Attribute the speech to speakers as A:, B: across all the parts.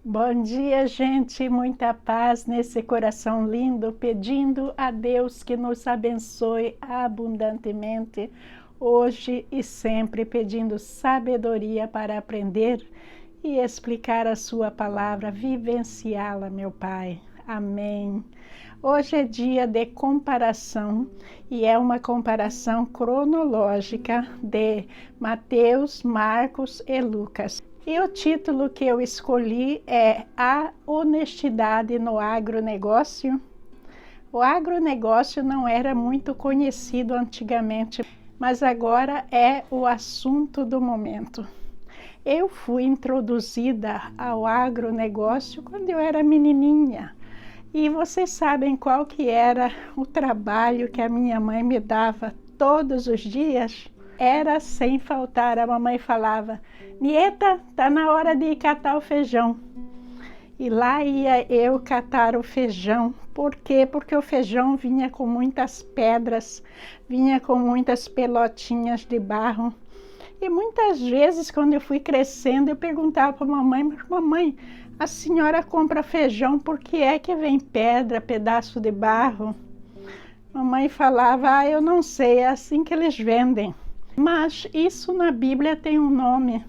A: Bom dia, gente, muita paz nesse coração lindo, pedindo a Deus que nos abençoe abundantemente, hoje e sempre, pedindo sabedoria para aprender e explicar a sua palavra, vivenciá-la, meu Pai. Amém. Hoje é dia de comparação e é uma comparação cronológica de Mateus, Marcos e Lucas. E o título que eu escolhi é A Honestidade no Agronegócio. O agronegócio não era muito conhecido antigamente, mas agora é o assunto do momento. Eu fui introduzida ao agronegócio quando eu era menininha. E vocês sabem qual que era o trabalho que a minha mãe me dava todos os dias? Era sem faltar, a mamãe falava: Nieta, tá na hora de ir catar o feijão. E lá ia eu catar o feijão. Por quê? Porque o feijão vinha com muitas pedras, vinha com muitas pelotinhas de barro. E muitas vezes, quando eu fui crescendo, eu perguntava para a mamãe: mas mamãe, a senhora compra feijão, por que é que vem pedra, pedaço de barro? Mamãe falava: eu não sei, é assim que eles vendem. Mas isso na Bíblia tem um nome.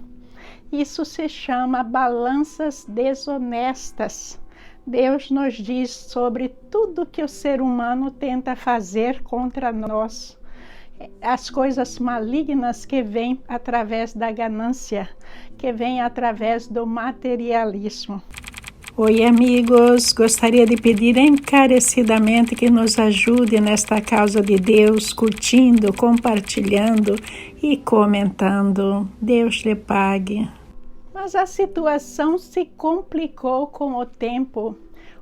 A: Isso se chama balanças desonestas. Deus nos diz sobre tudo que o ser humano tenta fazer contra nós. As coisas malignas que vêm através da ganância, que vêm através do materialismo. Oi, amigos, gostaria de pedir encarecidamente que nos ajude nesta causa de Deus, curtindo, compartilhando e comentando. Deus lhe pague. Mas a situação se complicou com o tempo.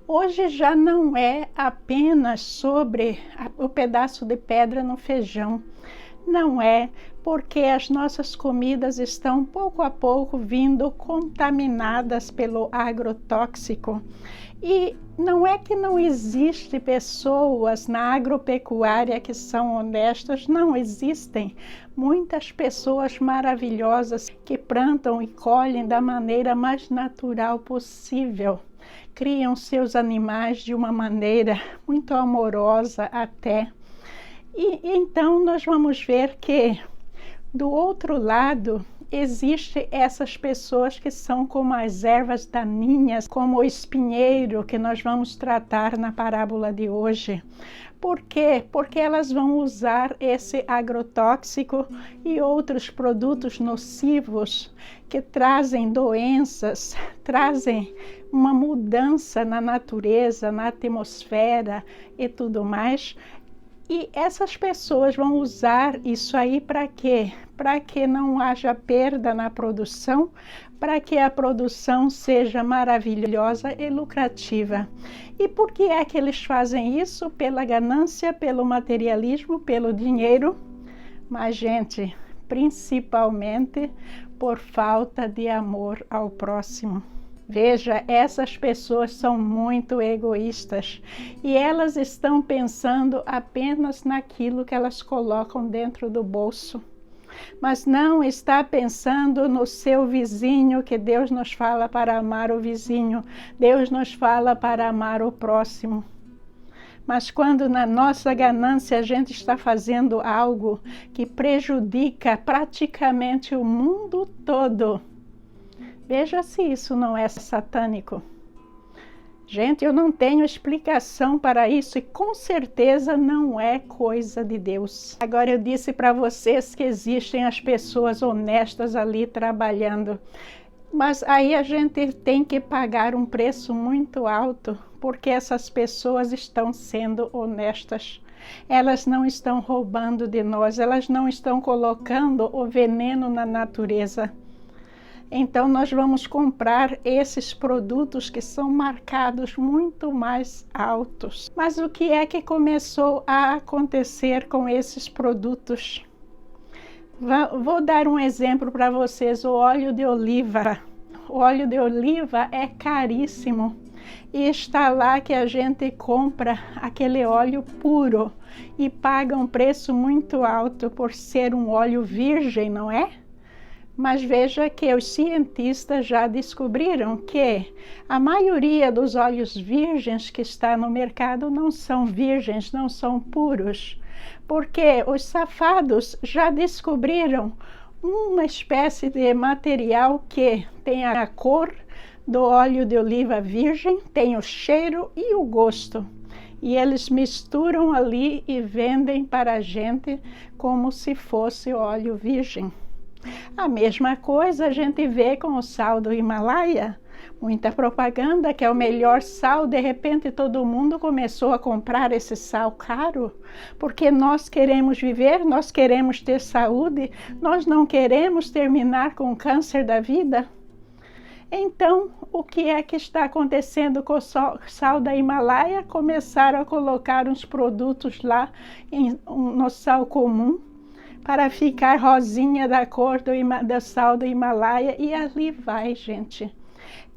A: Hoje já não é apenas sobre o pedaço de pedra no feijão. Não é, porque as nossas comidas estão pouco a pouco vindo contaminadas pelo agrotóxico. E não é que não existe pessoas na agropecuária que são honestas, não existem. Muitas pessoas maravilhosas que plantam e colhem da maneira mais natural possível. Criam seus animais de uma maneira muito amorosa até. E então nós vamos ver que do outro lado existem essas pessoas que são como as ervas daninhas, como o espinheiro que nós vamos tratar na parábola de hoje. Por quê? Porque elas vão usar esse agrotóxico e outros produtos nocivos que trazem doenças, trazem uma mudança na natureza, na atmosfera e tudo mais. E essas pessoas vão usar isso aí para quê? Para que não haja perda na produção, para que a produção seja maravilhosa e lucrativa. E por que é que eles fazem isso? Pela ganância, pelo materialismo, pelo dinheiro. Mas, gente, principalmente por falta de amor ao próximo. Veja, essas pessoas são muito egoístas e elas estão pensando apenas naquilo que elas colocam dentro do bolso. Mas não está pensando no seu vizinho, que Deus nos fala para amar o vizinho, Deus nos fala para amar o próximo. Mas quando na nossa ganância a gente está fazendo algo que prejudica praticamente o mundo todo, veja se isso não é satânico. Gente, eu não tenho explicação para isso e com certeza não é coisa de Deus. Agora eu disse para vocês que existem as pessoas honestas ali trabalhando, mas aí a gente tem que pagar um preço muito alto, porque essas pessoas estão sendo honestas. Elas não estão roubando de nós, elas não estão colocando o veneno na natureza. Então nós vamos comprar esses produtos que são marcados muito mais altos. Mas o que é que começou a acontecer com esses produtos? Vou dar um exemplo para vocês, o óleo de oliva. O óleo de oliva é caríssimo e está lá que a gente compra aquele óleo puro e paga um preço muito alto por ser um óleo virgem, não é? Mas veja que os cientistas já descobriram que a maioria dos óleos virgens que está no mercado não são virgens, não são puros, porque os safados já descobriram uma espécie de material que tem a cor do óleo de oliva virgem, tem o cheiro e o gosto. E eles misturam ali e vendem para a gente como se fosse óleo virgem. A mesma coisa a gente vê com o sal do Himalaia. Muita propaganda que é o melhor sal, de repente todo mundo começou a comprar esse sal caro, porque nós queremos viver, nós queremos ter saúde, nós não queremos terminar com o câncer da vida. Então, o que é que está acontecendo com o sal da Himalaia? Começaram a colocar uns produtos lá no sal comum, para ficar rosinha da cor do sal do Himalaia, e ali vai, gente.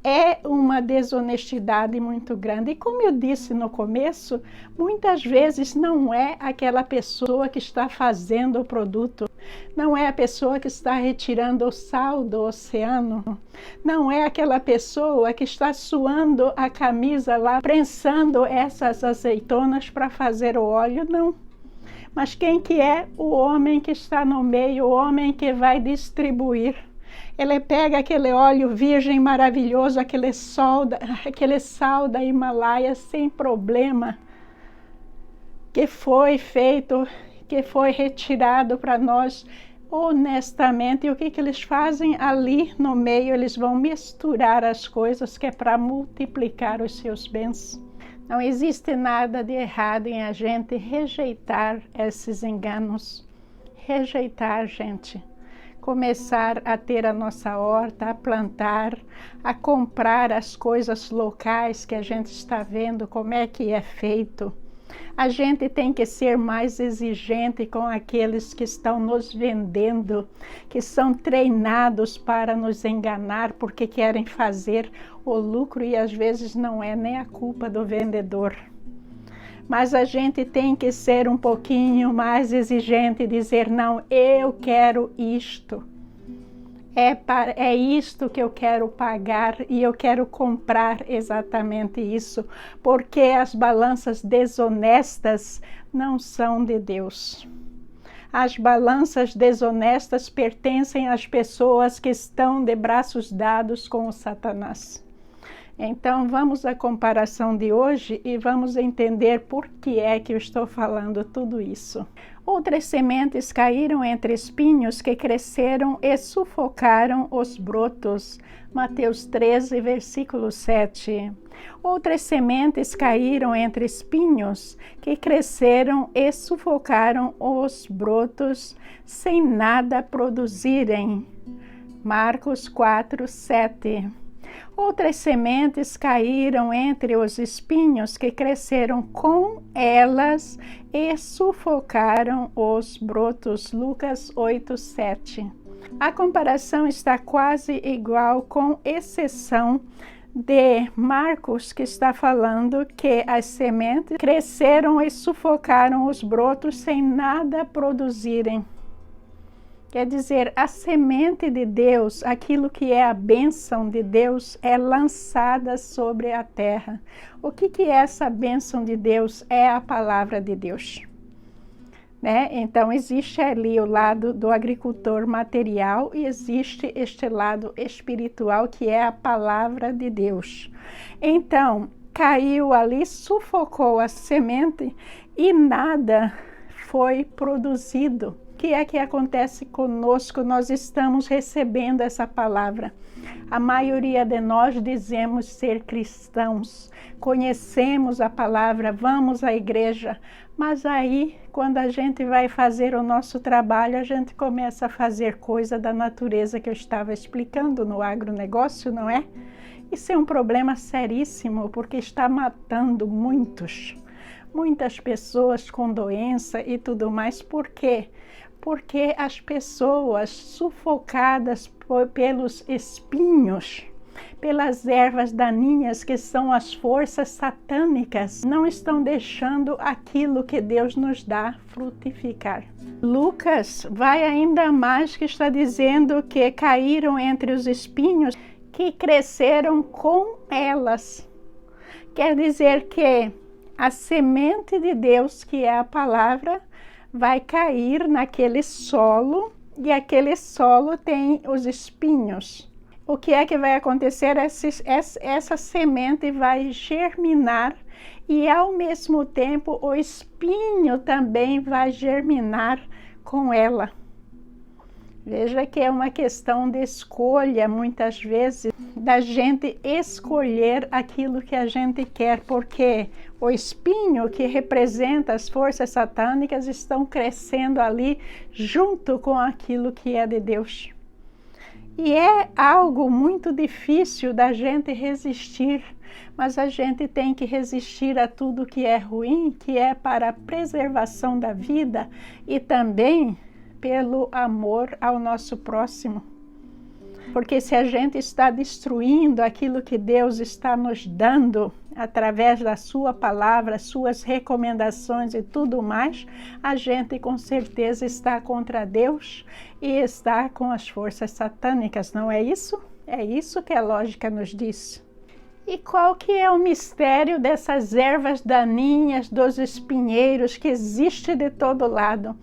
A: É uma desonestidade muito grande. E como eu disse no começo, muitas vezes não é aquela pessoa que está fazendo o produto, não é a pessoa que está retirando o sal do oceano, não é aquela pessoa que está suando a camisa lá, prensando essas azeitonas para fazer o óleo, não. Mas quem que é? O homem que está no meio, o homem que vai distribuir. Ele pega aquele óleo virgem maravilhoso, aquele sal da Himalaia sem problema, que foi feito, que foi retirado para nós honestamente. E o que eles fazem ali no meio? Eles vão misturar as coisas, que é para multiplicar os seus bens. Não existe nada de errado em a gente rejeitar esses enganos. Rejeitar, gente. Começar a ter a nossa horta, a plantar, a comprar as coisas locais que a gente está vendo como é que é feito. A gente tem que ser mais exigente com aqueles que estão nos vendendo, que são treinados para nos enganar porque querem fazer o lucro, e às vezes não é nem a culpa do vendedor. Mas a gente tem que ser um pouquinho mais exigente e dizer: não, eu quero isto. É isto que eu quero pagar e eu quero comprar exatamente isso, porque as balanças desonestas não são de Deus. As balanças desonestas pertencem às pessoas que estão de braços dados com o Satanás. Então vamos à comparação de hoje e vamos entender por que é que eu estou falando tudo isso. Outras sementes caíram entre espinhos que cresceram e sufocaram os brotos. Mateus 13, versículo 7. Outras sementes caíram entre espinhos que cresceram e sufocaram os brotos sem nada produzirem. Marcos 4, 7. Outras sementes caíram entre os espinhos que cresceram com elas e sufocaram os brotos. Lucas 8, 7. A comparação está quase igual, com exceção de Marcos, que está falando que as sementes cresceram e sufocaram os brotos sem nada produzirem. Quer dizer, a semente de Deus, aquilo que é a bênção de Deus, é lançada sobre a terra. O que é essa bênção de Deus? É a palavra de Deus. Né? Então, existe ali o lado do agricultor material e existe este lado espiritual, que é a palavra de Deus. Então, caiu ali, sufocou a semente e nada foi produzido. O que é que acontece conosco? Nós estamos recebendo essa palavra. A maioria de nós dizemos ser cristãos, conhecemos a palavra, vamos à igreja, mas aí, quando a gente vai fazer o nosso trabalho, a gente começa a fazer coisa da natureza que eu estava explicando no agronegócio, não é? Isso é um problema seríssimo, porque está matando muitas pessoas com doença e tudo mais. Por quê? Porque as pessoas sufocadas pelos espinhos, pelas ervas daninhas, que são as forças satânicas, não estão deixando aquilo que Deus nos dá frutificar. Lucas vai ainda mais, que está dizendo que caíram entre os espinhos, que cresceram com elas. Quer dizer que a semente de Deus, que é a palavra, vai cair naquele solo, e aquele solo tem os espinhos. O que é que vai acontecer? Essa semente vai germinar e, ao mesmo tempo, o espinho também vai germinar com ela. Veja que é uma questão de escolha, muitas vezes, da gente escolher aquilo que a gente quer, porque o espinho, que representa as forças satânicas, estão crescendo ali junto com aquilo que é de Deus. E é algo muito difícil da gente resistir, mas a gente tem que resistir a tudo que é ruim, que é para a preservação da vida e também pelo amor ao nosso próximo. Porque se a gente está destruindo aquilo que Deus está nos dando através da sua palavra, suas recomendações e tudo mais, a gente com certeza está contra Deus e está com as forças satânicas, não é isso? É isso que a lógica nos diz. E qual que é o mistério dessas ervas daninhas, dos espinheiros que existe de todo lado,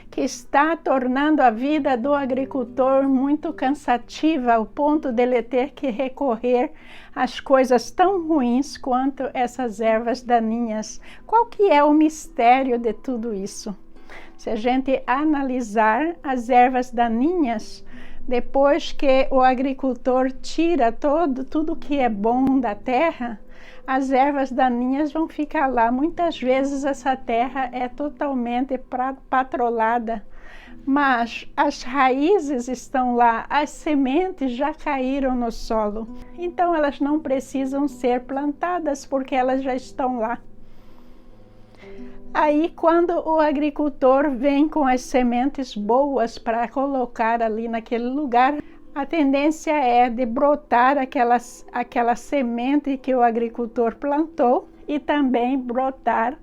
A: que está tornando a vida do agricultor muito cansativa, ao ponto de ele ter que recorrer às coisas tão ruins quanto essas ervas daninhas? Qual que é o mistério de tudo isso? Se a gente analisar as ervas daninhas, depois que o agricultor tira tudo que é bom da terra, as ervas daninhas vão ficar lá. Muitas vezes essa terra é totalmente patrolada, mas as raízes estão lá, as sementes já caíram no solo. Então elas não precisam ser plantadas, porque elas já estão lá. Aí, quando o agricultor vem com as sementes boas para colocar ali naquele lugar, a tendência é de brotar aquela semente que o agricultor plantou e também brotar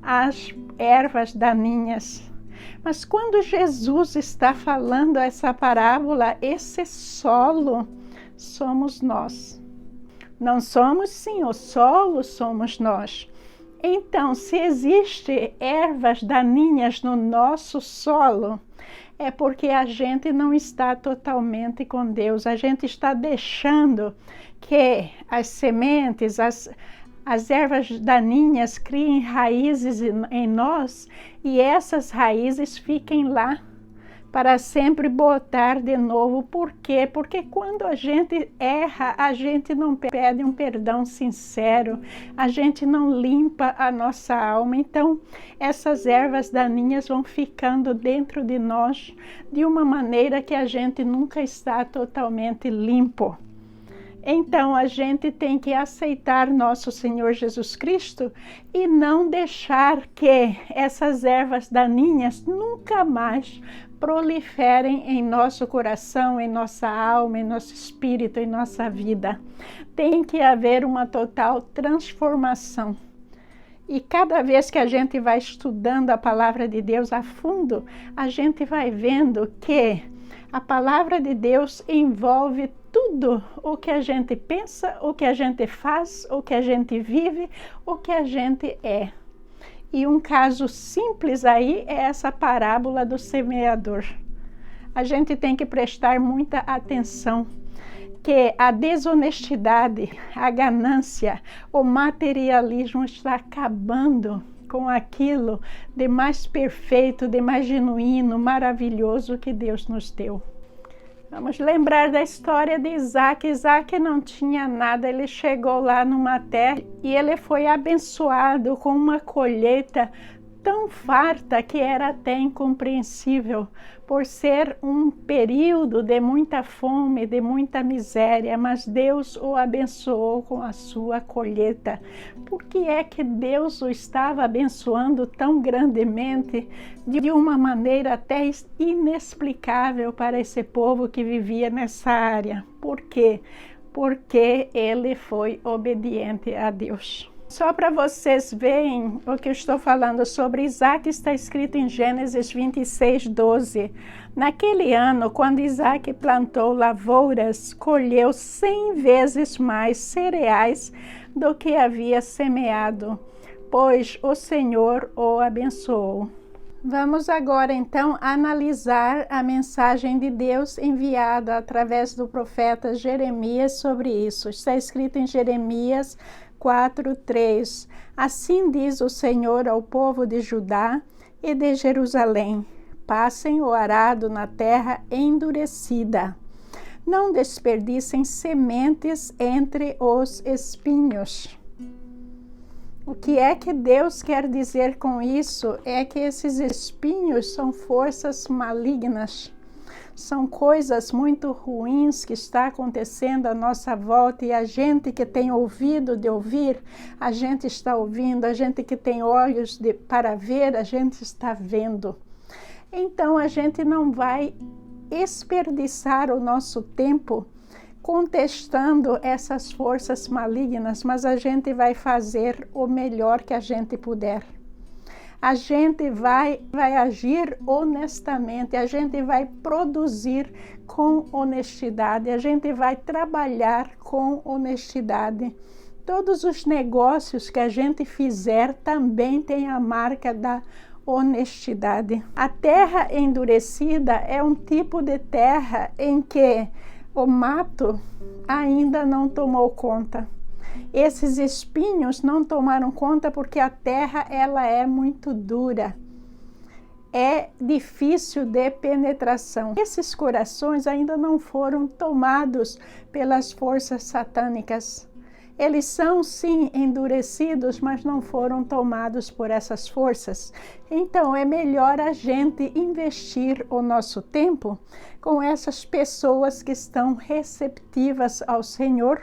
A: as ervas daninhas. Mas quando Jesus está falando essa parábola, esse solo somos nós. Não somos, sim, o solo somos nós. Então, se existe ervas daninhas no nosso solo, é porque a gente não está totalmente com Deus. A gente está deixando que as sementes, as ervas daninhas criem raízes em nós, e essas raízes fiquem lá para sempre botar de novo. Por quê? Porque quando a gente erra, a gente não pede um perdão sincero, a gente não limpa a nossa alma. Então, essas ervas daninhas vão ficando dentro de nós de uma maneira que a gente nunca está totalmente limpo. Então, a gente tem que aceitar nosso Senhor Jesus Cristo e não deixar que essas ervas daninhas nunca mais proliferem em nosso coração, em nossa alma, em nosso espírito, em nossa vida. Tem que haver uma total transformação. E cada vez que a gente vai estudando a palavra de Deus a fundo, a gente vai vendo que a palavra de Deus envolve tudo o que a gente pensa, o que a gente faz, o que a gente vive, o que a gente é. E um caso simples aí é essa parábola do semeador. A gente tem que prestar muita atenção que a desonestidade, a ganância, o materialismo está acabando com aquilo de mais perfeito, de mais genuíno, maravilhoso que Deus nos deu. Vamos lembrar da história de Isaac. Isaac não tinha nada, ele chegou lá numa terra e ele foi abençoado com uma colheita tão farta que era até incompreensível, por ser um período de muita fome, de muita miséria, mas Deus o abençoou com a sua colheita. Por que é que Deus o estava abençoando tão grandemente, de uma maneira até inexplicável para esse povo que vivia nessa área? Por quê? porque ele foi obediente a Deus. Só para vocês verem o que eu estou falando sobre Isaac, está escrito em Gênesis 26, 12. Naquele ano, quando Isaac plantou lavouras, colheu 100 vezes mais cereais do que havia semeado, pois o Senhor o abençoou. Vamos agora, então, analisar a mensagem de Deus enviada através do profeta Jeremias sobre isso. Está escrito em Jeremias 4:3. Assim diz o Senhor ao povo de Judá e de Jerusalém: passem o arado na terra endurecida. Não desperdicem sementes entre os espinhos. O que é que Deus quer dizer com isso? É que esses espinhos são forças malignas. São coisas muito ruins que está acontecendo à nossa volta, e a gente que tem ouvido de ouvir, a gente está ouvindo, a gente que tem olhos para ver, a gente está vendo. Então a gente não vai desperdiçar o nosso tempo contestando essas forças malignas, mas a gente vai fazer o melhor que a gente puder. A gente vai agir honestamente, a gente vai produzir com honestidade, a gente vai trabalhar com honestidade. Todos os negócios que a gente fizer também tem a marca da honestidade. A terra endurecida é um tipo de terra em que o mato ainda não tomou conta. Esses espinhos não tomaram conta porque a terra ela é muito dura. É difícil de penetração. Esses corações ainda não foram tomados pelas forças satânicas. Eles são sim endurecidos, mas não foram tomados por essas forças. Então é melhor a gente investir o nosso tempo com essas pessoas que estão receptivas ao Senhor,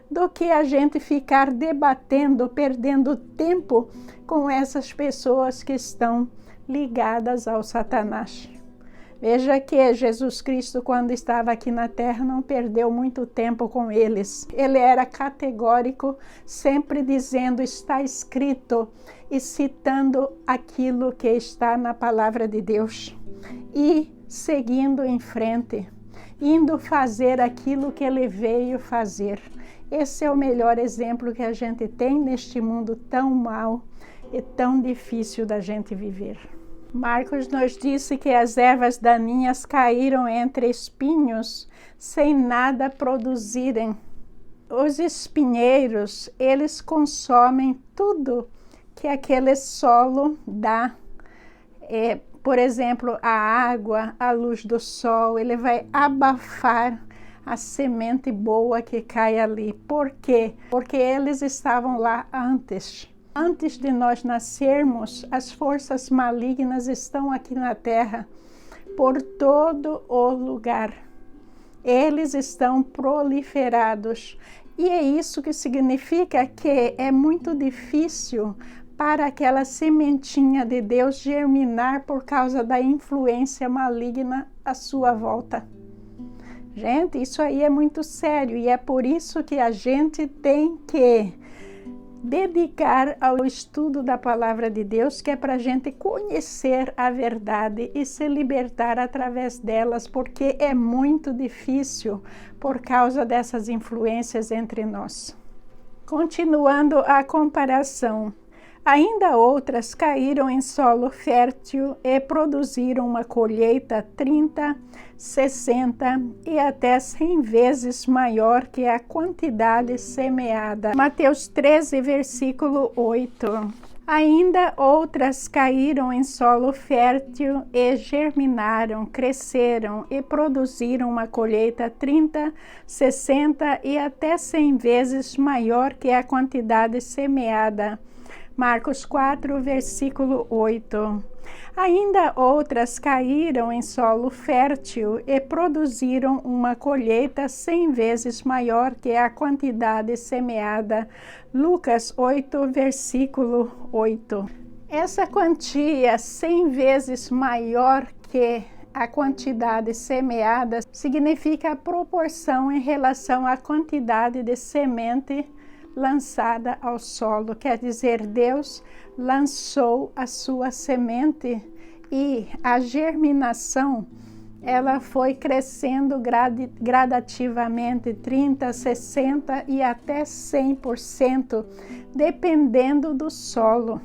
A: do que a gente ficar debatendo, perdendo tempo com essas pessoas que estão ligadas ao Satanás. Veja que Jesus Cristo, quando estava aqui na terra, não perdeu muito tempo com eles. Ele era categórico, sempre dizendo: está escrito, e citando aquilo que está na palavra de Deus. E seguindo em frente, indo fazer aquilo que ele veio fazer. Esse é o melhor exemplo que a gente tem neste mundo tão mau e tão difícil da gente viver. Marcos nos disse que as ervas daninhas caíram entre espinhos sem nada produzirem. Os espinheiros, eles consomem tudo que aquele solo dá. Por exemplo, a água, a luz do sol, ele vai abafar a semente boa que cai ali. Por quê? Porque eles estavam lá antes. Antes de nós nascermos, as forças malignas estão aqui na terra, por todo o lugar. Eles estão proliferados. E é isso que significa que é muito difícil para aquela sementinha de Deus germinar por causa da influência maligna à sua volta. Gente, isso aí é muito sério, e é por isso que a gente tem que dedicar ao estudo da palavra de Deus, que é para a gente conhecer a verdade e se libertar através delas, porque é muito difícil por causa dessas influências entre nós. Continuando a comparação, ainda outras caíram em solo fértil e produziram uma colheita 30, 60 e até 100 vezes maior que a quantidade semeada. Mateus 13, versículo 8. Ainda outras caíram em solo fértil e germinaram, cresceram e produziram uma colheita 30, 60 e até 100 vezes maior que a quantidade semeada. Marcos 4, versículo 8. Ainda outras caíram em solo fértil e produziram uma colheita 100 vezes maior que a quantidade semeada. Lucas 8, versículo 8. Essa quantia 100 vezes maior que a quantidade semeada significa a proporção em relação à quantidade de semente lançada ao solo. Quer dizer, Deus lançou a sua semente e a germinação ela foi crescendo gradativamente, 30%, 60% e até 100%, dependendo do solo.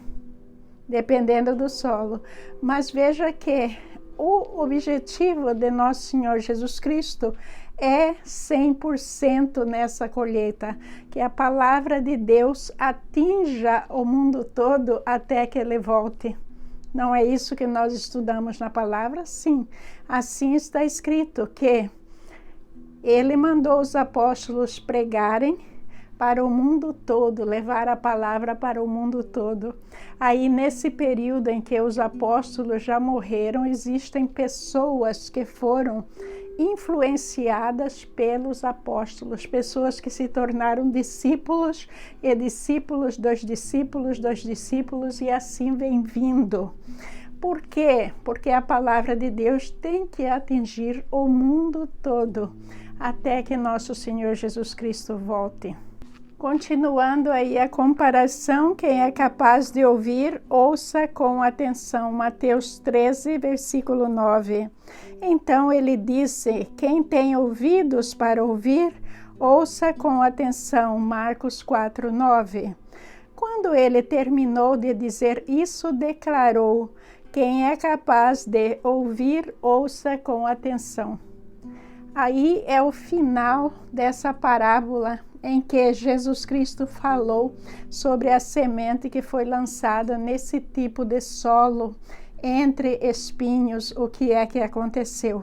A: Dependendo do solo. Mas veja que o objetivo de nosso Senhor Jesus Cristo é 100% nessa colheita, que a palavra de Deus atinja o mundo todo até que ele volte. Não é isso que nós estudamos na palavra? Sim, assim está escrito que ele mandou os apóstolos pregarem para o mundo todo, levar a palavra para o mundo todo. Aí, nesse período em que os apóstolos já morreram, existem pessoas que foram influenciadas pelos apóstolos, pessoas que se tornaram discípulos e discípulos dos discípulos dos discípulos e assim vem vindo. Por quê? Porque a palavra de Deus tem que atingir o mundo todo até que nosso Senhor Jesus Cristo volte. Continuando aí a comparação, quem é capaz de ouvir, ouça com atenção. Mateus 13, versículo 9. Então ele disse, quem tem ouvidos para ouvir, ouça com atenção. Marcos 4, 9. Quando ele terminou de dizer isso, declarou, quem é capaz de ouvir, ouça com atenção. Aí é o final dessa parábola em que Jesus Cristo falou sobre a semente que foi lançada nesse tipo de solo, entre espinhos, o que é que aconteceu.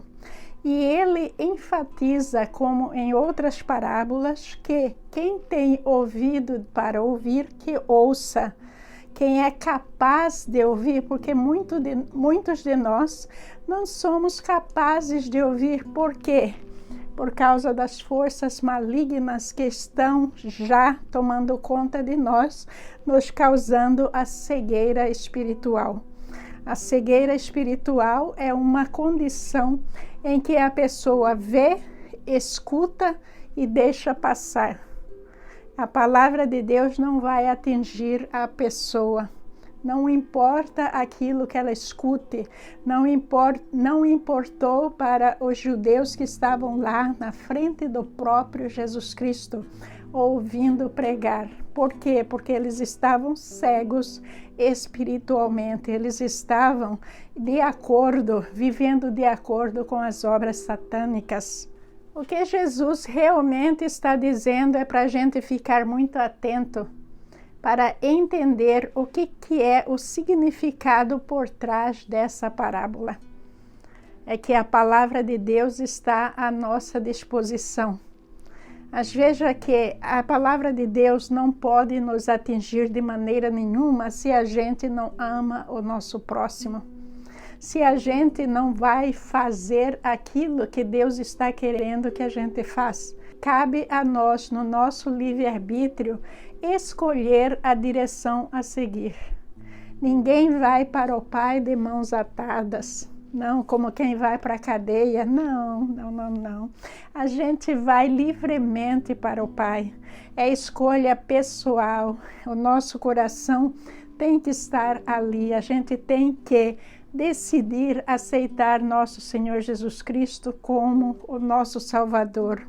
A: E ele enfatiza, como em outras parábolas, que quem tem ouvido para ouvir, que ouça. Quem é capaz de ouvir, porque muitos de nós não somos capazes de ouvir. Por quê? Por causa das forças malignas que estão já tomando conta de nós, nos causando a cegueira espiritual. A cegueira espiritual é uma condição em que a pessoa vê, escuta e deixa passar. A palavra de Deus não vai atingir a pessoa. Não importa aquilo que ela escute, não importou para os judeus que estavam lá na frente do próprio Jesus Cristo, ouvindo pregar. Por quê? Porque eles estavam cegos espiritualmente, eles estavam vivendo de acordo com as obras satânicas. O que Jesus realmente está dizendo é para a gente ficar muito atento, para entender o que é o significado por trás dessa parábola. É que a palavra de Deus está à nossa disposição. Mas veja que a palavra de Deus não pode nos atingir de maneira nenhuma se a gente não ama o nosso próximo. Se a gente não vai fazer aquilo que Deus está querendo que a gente faça. Cabe a nós, no nosso livre-arbítrio, escolher a direção a seguir. Ninguém vai para o Pai de mãos atadas. Não, como quem vai para a cadeia. Não. A gente vai livremente para o Pai. É escolha pessoal. O nosso coração tem que estar ali. A gente tem que decidir aceitar nosso Senhor Jesus Cristo como o nosso Salvador.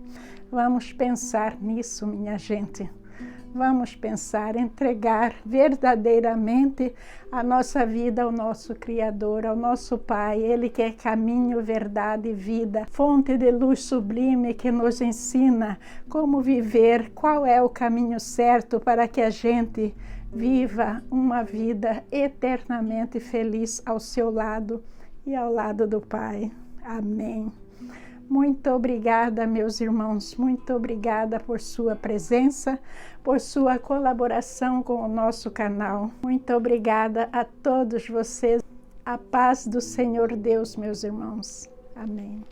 A: Vamos pensar nisso, minha gente. Vamos pensar, entregar verdadeiramente a nossa vida ao nosso Criador, ao nosso Pai. Ele que é caminho, verdade e vida, fonte de luz sublime que nos ensina como viver, qual é o caminho certo para que a gente viva uma vida eternamente feliz ao seu lado e ao lado do Pai. Amém. Muito obrigada, meus irmãos, muito obrigada por sua presença, por sua colaboração com o nosso canal. Muito obrigada a todos vocês. A paz do Senhor Deus, meus irmãos. Amém.